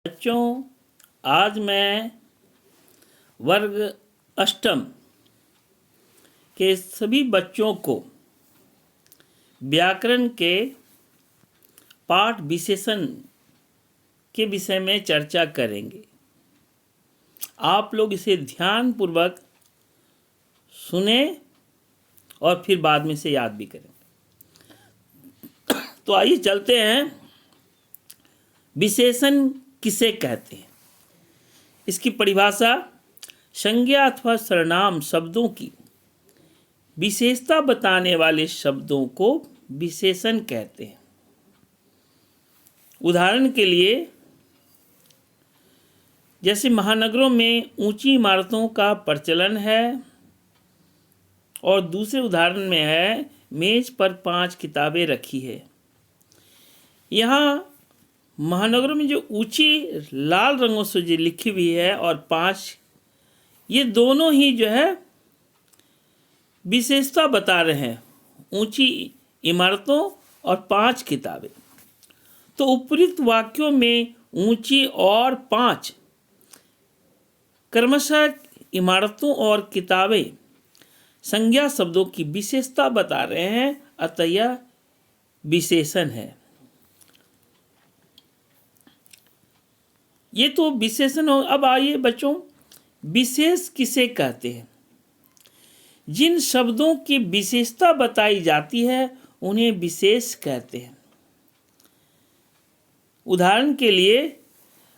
बच्चों, आज मैं वर्ग अष्टम के सभी बच्चों को व्याकरण के पाठ विशेषण के विषय में चर्चा करेंगे। आप लोग इसे ध्यानपूर्वक सुने और फिर बाद में से याद भी करेंगे। तो आइए चलते हैं। विशेषण किसे कहते हैं? इसकी परिभाषा संज्ञा अथवा सर्वनाम शब्दों की विशेषता बताने वाले शब्दों को विशेषण कहते हैं। उदाहरण के लिए, जैसे महानगरों में ऊंची इमारतों का प्रचलन है, और दूसरे उदाहरण में है मेज पर 5 किताबें रखी है। यहाँ महानगरों में जो ऊंची लाल रंगों से जो लिखी हुई है और 5, ये दोनों ही जो है विशेषता बता रहे हैं, ऊंची इमारतों और 5 किताबें। तो उपयुक्त वाक्यों में ऊंची और 5 क्रमशः इमारतों और किताबें संज्ञा शब्दों की विशेषता बता रहे हैं, अतः यह विशेषण है। ये तो विशेषण हो। अब आइए बच्चों, विशेष किसे कहते हैं? जिन शब्दों की विशेषता बताई जाती है उन्हें विशेष कहते हैं। उदाहरण के लिए,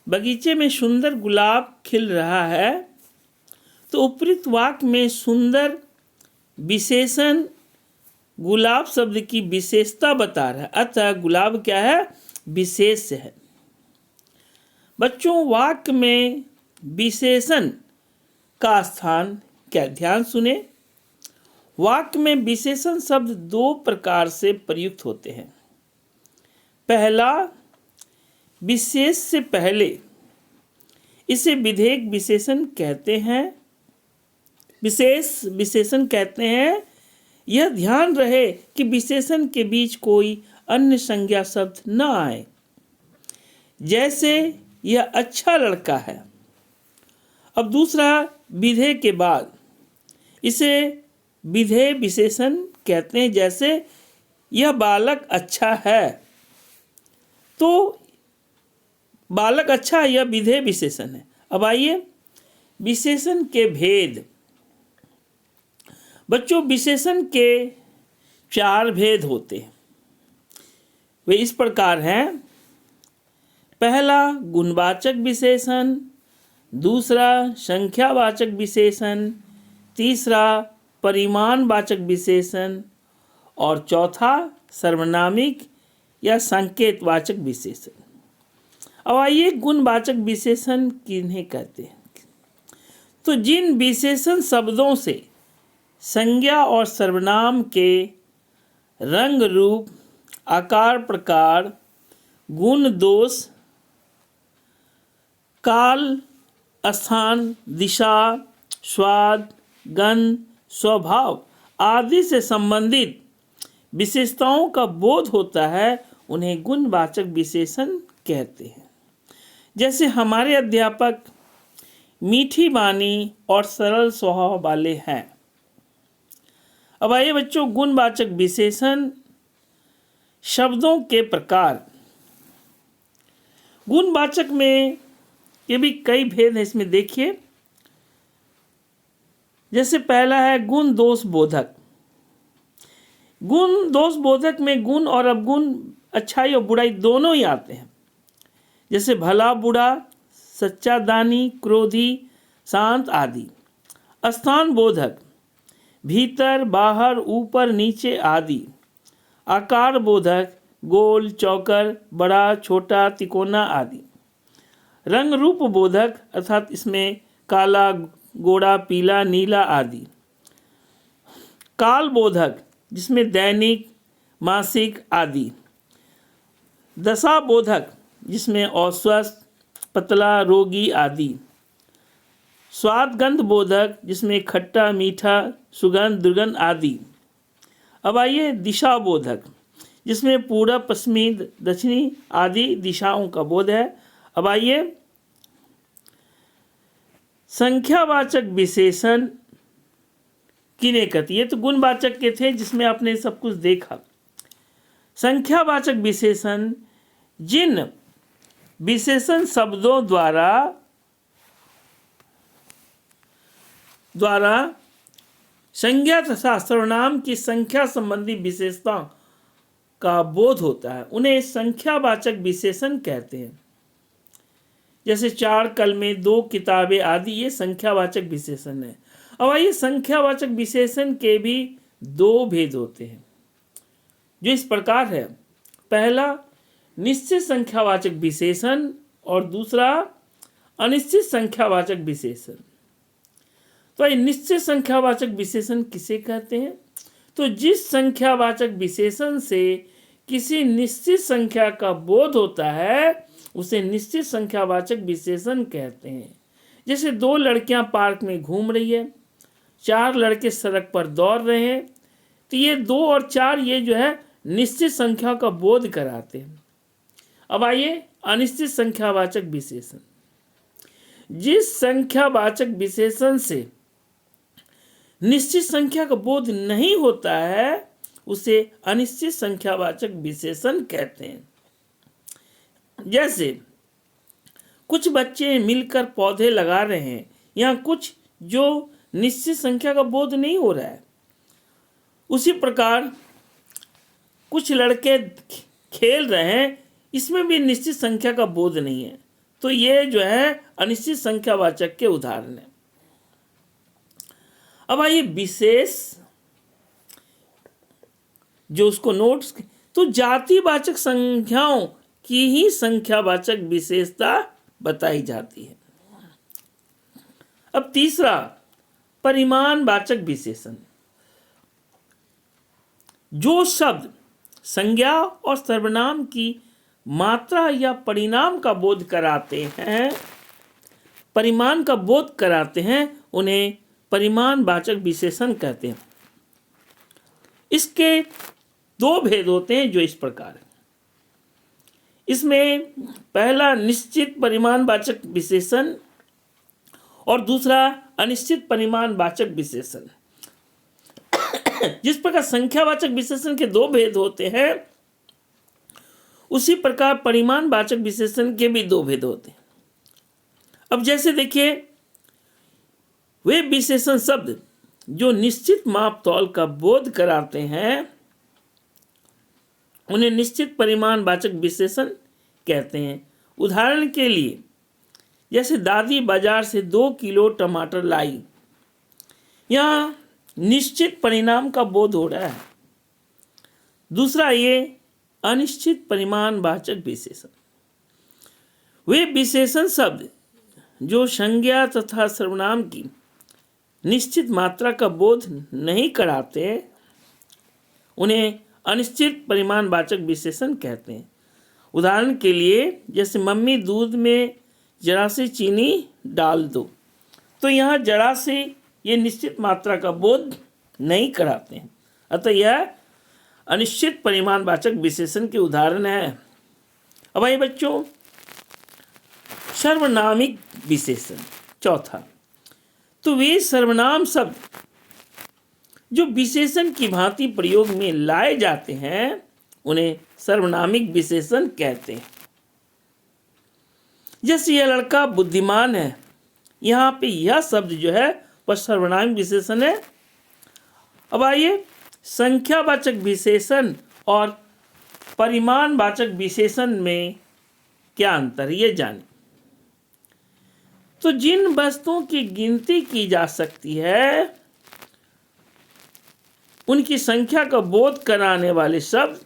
बगीचे में सुंदर गुलाब खिल रहा है, तो उपयुक्त वाक्य में सुंदर विशेषण गुलाब शब्द की विशेषता बता रहा है, अतः गुलाब क्या है? विशेष है। बच्चों, वाक्य में विशेषण का स्थान क्या? ध्यान सुने। वाक्य में विशेषण शब्द 2 प्रकार से प्रयुक्त होते हैं। पहला, विशेष से पहले, इसे विधेयक विशेषण कहते हैं। विशेष विशेषण कहते हैं। यह ध्यान रहे कि विशेषण के बीच कोई अन्य संज्ञा शब्द न आए। जैसे यह अच्छा लड़का है। अब दूसरा, विधेय के बाद, इसे विधेय विशेषण कहते हैं। जैसे यह बालक अच्छा है, तो बालक अच्छा, यह विधेय विशेषण है। अब आइए विशेषण के भेद। बच्चों, विशेषण के 4 भेद होते हैं। वे इस प्रकार हैं। पहला, गुणवाचक विशेषण। दूसरा, संख्यावाचक विशेषण। तीसरा, परिमाणवाचक विशेषण। और चौथा, सर्वनामिक या संकेतवाचक विशेषण। अब आइए, गुणवाचक विशेषण किन्हें कहते हैं? तो जिन विशेषण शब्दों से संज्ञा और सर्वनाम के रंग, रूप, आकार, प्रकार, गुण, दोष, काल, स्थान, दिशा, स्वाद, गंध, स्वभाव आदि से संबंधित विशेषताओं का बोध होता है, उन्हें गुणवाचक विशेषण कहते हैं। जैसे हमारे अध्यापक मीठी वाणी और सरल स्वभाव वाले हैं। अब आइए बच्चों, गुणवाचक विशेषण शब्दों के प्रकार। गुणवाचक में ये भी कई भेद हैं, इसमें देखिए। जैसे पहला है गुण दोष बोधक। गुण दोष बोधक में गुण और अवगुण, अच्छाई और बुराई दोनों ही आते हैं। जैसे भला बुरा, सच्चा दानी, क्रोधी, शांत आदि। स्थान बोधक, भीतर बाहर, ऊपर नीचे आदि। आकार बोधक, गोल, चौकर, बड़ा, छोटा, तिकोना आदि। रंग रूप बोधक, अर्थात इसमें काला, गोरा, पीला, नीला आदि। काल बोधक, जिसमें दैनिक, मासिक आदि। दशा बोधक, जिसमें अस्वस्थ, पतला, रोगी आदि। स्वाद गंध बोधक, जिसमें खट्टा, मीठा, सुगंध, दुर्गंध आदि। अब आइए दिशा बोधक, जिसमें पूरब, पश्चिमी, दक्षिणी आदि दिशाओं का बोध है, अब आइए, संख्यावाचक विशेषण किन्हें कहते हैं? ये तो गुणवाचक के थे जिसमें आपने सब कुछ देखा। संख्यावाचक विशेषण जिन विशेषण शब्दों द्वारा संज्ञा तथा सर्वनाम की संख्या संबंधी विशेषता का बोध होता है, उन्हें संख्यावाचक विशेषण कहते हैं। जैसे 4 कलमें, 2 किताबें आदि, ये संख्यावाचक विशेषण है। अब आइए, संख्यावाचक विशेषण के भी 2 भेद होते हैं जो इस प्रकार है। पहला निश्चित संख्यावाचक विशेषण और दूसरा अनिश्चित संख्यावाचक विशेषण। तो ये निश्चित संख्यावाचक विशेषण किसे कहते हैं? तो जिस संख्यावाचक विशेषण से किसी निश्चित संख्या का बोध होता है उसे निश्चित संख्यावाचक विशेषण कहते हैं। जैसे 2 लड़कियां पार्क में घूम रही है, 4 लड़के सड़क पर दौड़ रहे हैं, तो ये 2 और 4 ये जो है निश्चित संख्या का बोध कराते हैं। अब आइए, अनिश्चित संख्यावाचक विशेषण। जिस संख्यावाचक विशेषण से निश्चित संख्या का बोध नहीं होता है उसे अनिश्चित संख्यावाचक विशेषण कहते हैं। जैसे कुछ बच्चे मिलकर पौधे लगा रहे हैं, यहाँ कुछ जो निश्चित संख्या का बोध नहीं हो रहा है। उसी प्रकार कुछ लड़के खेल रहे हैं, इसमें भी निश्चित संख्या का बोध नहीं है, तो ये जो है अनिश्चित संख्यावाचक के उदाहरण है। अब आइए विशेष, जो उसको नोट्स, तो जातिवाचक संख्याओं की ही संख्यावाचक विशेषता बताई जाती है। अब तीसरा, परिमाणवाचक विशेषण। जो शब्द संज्ञा और सर्वनाम की मात्रा या परिणाम का बोध कराते हैं, परिमाण का बोध कराते हैं, उन्हें परिमाणवाचक विशेषण कहते हैं। इसके 2 भेद होते हैं जो इस प्रकार है। इसमें पहला निश्चित परिमाणवाचक विशेषण और दूसरा अनिश्चित परिमाणवाचक विशेषण। जिस प्रकार संख्यावाचक विशेषण के 2 भेद होते हैं उसी प्रकार परिमाणवाचक विशेषण के भी 2 भेद होते हैं। अब जैसे देखिए, वे विशेषण शब्द जो निश्चित माप तौल का बोध कराते हैं उन्हें निश्चित परिमाणवाचक विशेषण कहते हैं। उदाहरण के लिए, जैसे दादी बाजार से 2 किलो टमाटर लाई, यहाँ निश्चित परिणाम का बोध हो रहा है। दूसरा, ये अनिश्चित परिमाणवाचक विशेषण। वे विशेषण शब्द जो संज्ञा तथा सर्वनाम की निश्चित मात्रा का बोध नहीं कराते उन्हें अनिश्चित परिमाणवाचक विशेषण कहते हैं। उदाहरण के लिए, जैसे मम्मी दूध में जरा सी चीनी डाल दो, तो यहाँ जरा सी ये निश्चित मात्रा का बोध नहीं कराते हैं, अतः यह अनिश्चित परिमाणवाचक विशेषण के उदाहरण है। अब आइए बच्चों, सर्वनामिक विशेषण चौथा। तो वे सर्वनाम शब्द जो विशेषण की भांति प्रयोग में लाए जाते हैं उन्हें सर्वनामिक विशेषण कहते हैं। जैसे यह लड़का बुद्धिमान है, यहाँ पे यह शब्द जो है वह सर्वनामिक विशेषण है। अब आइए, संख्यावाचक विशेषण और परिमाणवाचक विशेषण में क्या अंतर है ये जानें। तो जिन वस्तुओं की गिनती की जा सकती है उनकी संख्या का बोध कराने वाले शब्द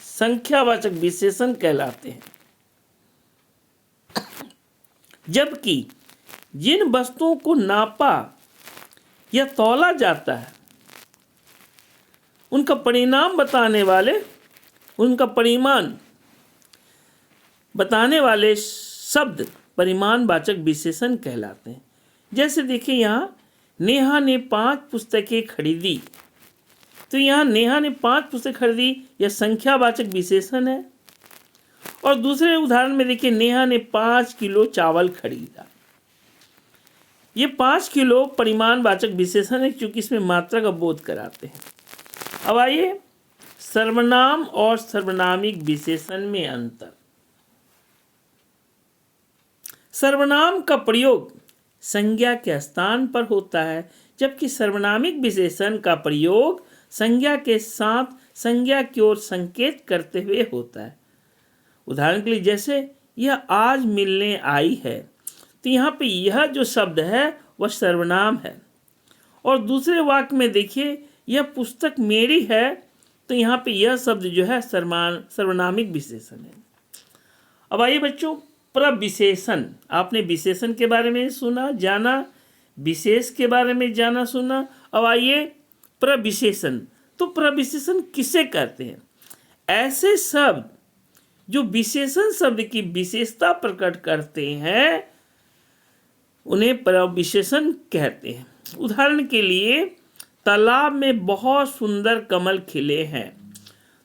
संख्यावाचक विशेषण कहलाते हैं, जबकि जिन वस्तुओं को नापा या तौला जाता है उनका परिमाण बताने वाले शब्द परिमाणवाचक विशेषण कहलाते हैं। जैसे देखिए, यहाँ नेहा ने 5 पुस्तकें खरीदी, तो यहाँ नेहा ने 5 पुस्तकें खरीदी, यह संख्यावाचक विशेषण है। और दूसरे उदाहरण में देखिए, नेहा ने 5 किलो चावल खरीदा। ये 5 किलो परिमाणवाचक विशेषण है, क्योंकि इसमें मात्रा का बोध कराते हैं। अब आइए सर्वनाम और सर्वनामिक विशेषण में अंतर। सर्वनाम का प्रयोग संज्ञा के स्थान पर होता है, जबकि सर्वनामिक विशेषण का प्रयोग संज्ञा के साथ संज्ञा की ओर संकेत करते हुए होता है। उदाहरण के लिए, जैसे यह आज मिलने आई है, तो यहाँ पे यह जो शब्द है वह सर्वनाम है। और दूसरे वाक्य में देखिए, यह पुस्तक मेरी है, तो यहाँ पे यह शब्द जो है सर्वनामिक विशेषण है। अब आइए बच्चों, प्रविशेषण। आपने विशेषण के बारे में सुना, जाना, विशेष के बारे में जाना, सुना। अब आइए प्रविशेषण। तो प्रविशेषण किसे कहते हैं? ऐसे शब्द जो विशेषण शब्द की विशेषता प्रकट करते हैं, उन्हें प्रविशेषण कहते हैं। उदाहरण के लिए, तालाब में बहुत सुंदर कमल खिले हैं।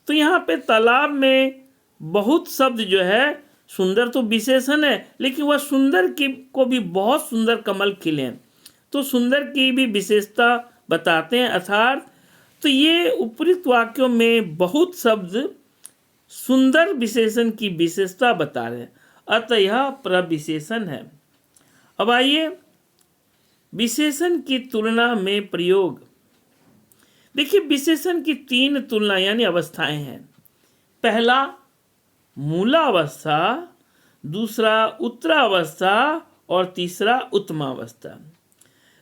तो यहाँ पे तालाब में बहुत शब्द जो है, सुंदर तो विशेषण है, लेकिन वह सुंदर की को भी बहुत सुंदर कमल खिले हैं, तो सुंदर की भी विशेषता बताते हैं। अर्थात तो ये उपयुक्त वाक्यों में बहुत शब्द सुंदर विशेषण की विशेषता बता रहे हैं, अतः यह प्रविशेषण है। अब आइए विशेषण की तुलना में प्रयोग। देखिए, विशेषण की 3 तुलना यानी अवस्थाएं हैं। पहला मूलावस्था, दूसरा उत्तरावस्था और तीसरा उत्तमावस्था।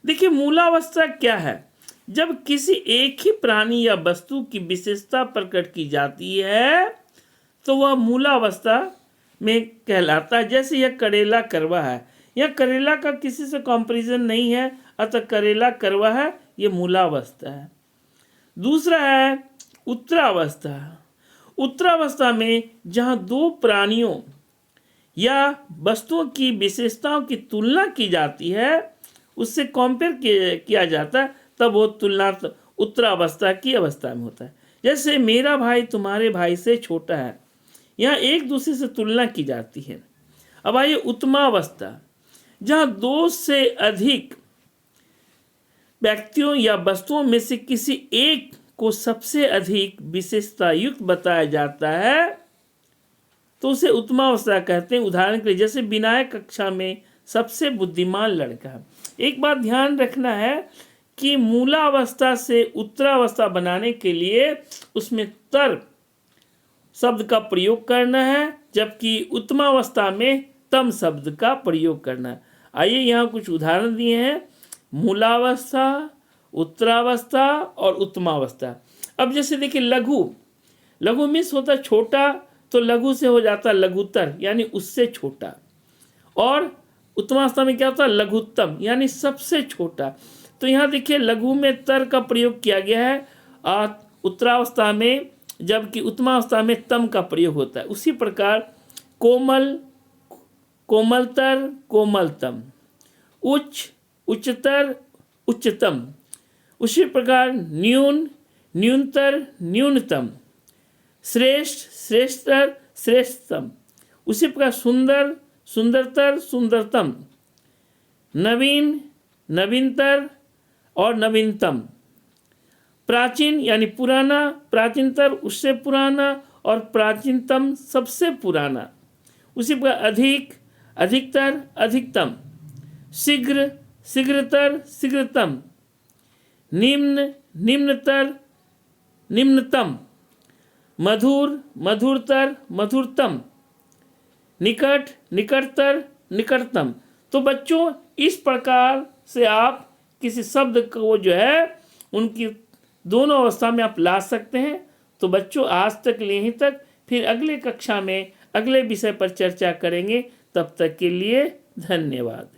देखिए, मूलावस्था क्या है? जब किसी एक ही प्राणी या वस्तु की विशेषता प्रकट की जाती है तो वह मूलावस्था में कहलाता है। जैसे यह करेला करवा है, यह करेला का किसी से कंपैरिजन नहीं है, अतः करेला करवा है, ये मूलावस्था है। दूसरा है उत्तरावस्था। उत्तरावस्था में जहाँ 2 प्राणियों या वस्तुओं की विशेषताओं की तुलना की जाती है, उससे कंपेयर किया जाता है, तब वो तुलना उत्तरावस्था की अवस्था में होता है। जैसे मेरा भाई तुम्हारे भाई से छोटा है, यहाँ एक दूसरे से तुलना की जाती है। अब आइए उत्तमावस्था, जहाँ 2 से अधिक व्यक्तियों या वस्तुओं में से किसी एक को सबसे अधिक विशेषता युक्त बताया जाता है, तो उसे उत्तमावस्था कहते हैं। उदाहरण के लिए, जैसे विनायक कक्षा में सबसे बुद्धिमान लड़का है। एक बात ध्यान रखना है कि मूलावस्था से उत्तरावस्था बनाने के लिए उसमें तर शब्द का प्रयोग करना है, जबकि उत्तमावस्था में तम शब्द का प्रयोग करना है। आइए यहाँ कुछ उदाहरण दिए हैं, मूलावस्था, उत्तरावस्था और उत्तमावस्था। अब जैसे देखिए, लघु, लघु मीन्स होता है छोटा, तो लघु से हो जाता है लघुतर यानी उससे छोटा। और उत्तमावस्था में क्या होता है? लघुत्तम यानी सबसे छोटा। तो यहाँ देखिए, लघु में तर का प्रयोग किया गया है और उत्तरावस्था में, जबकि उत्तमावस्था में तम का प्रयोग होता है। उसी प्रकार कोमल, कोमलतर, कोमलतम, उच्च, उच्चतर, उच्चतम। उसी प्रकार न्यून, न्यूनतर, न्यूनतम, श्रेष्ठ, श्रेष्ठतर, श्रेष्ठतम। उसी प्रकार सुंदर, सुंदरतर, सुंदरतम, नवीन, नवीनतर और नवीनतम, प्राचीन यानी पुराना, प्राचीनतर उससे पुराना और प्राचीनतम सबसे पुराना। उसी प्रकार अधिक, अधिकतर, अधिकतम, शीघ्र, शीघ्रतर, शीघ्रतम, निम्न, निम्नतर, निम्नतम, मधुर, मधुरतर, मधुरतम, निकट, निकटतर, निकटतम। तो बच्चों, इस प्रकार से आप किसी शब्द को जो है उनकी दोनों अवस्था में आप ला सकते हैं। तो बच्चों, आज तक यहीं तक, फिर अगले कक्षा में अगले विषय पर चर्चा करेंगे। तब तक के लिए धन्यवाद।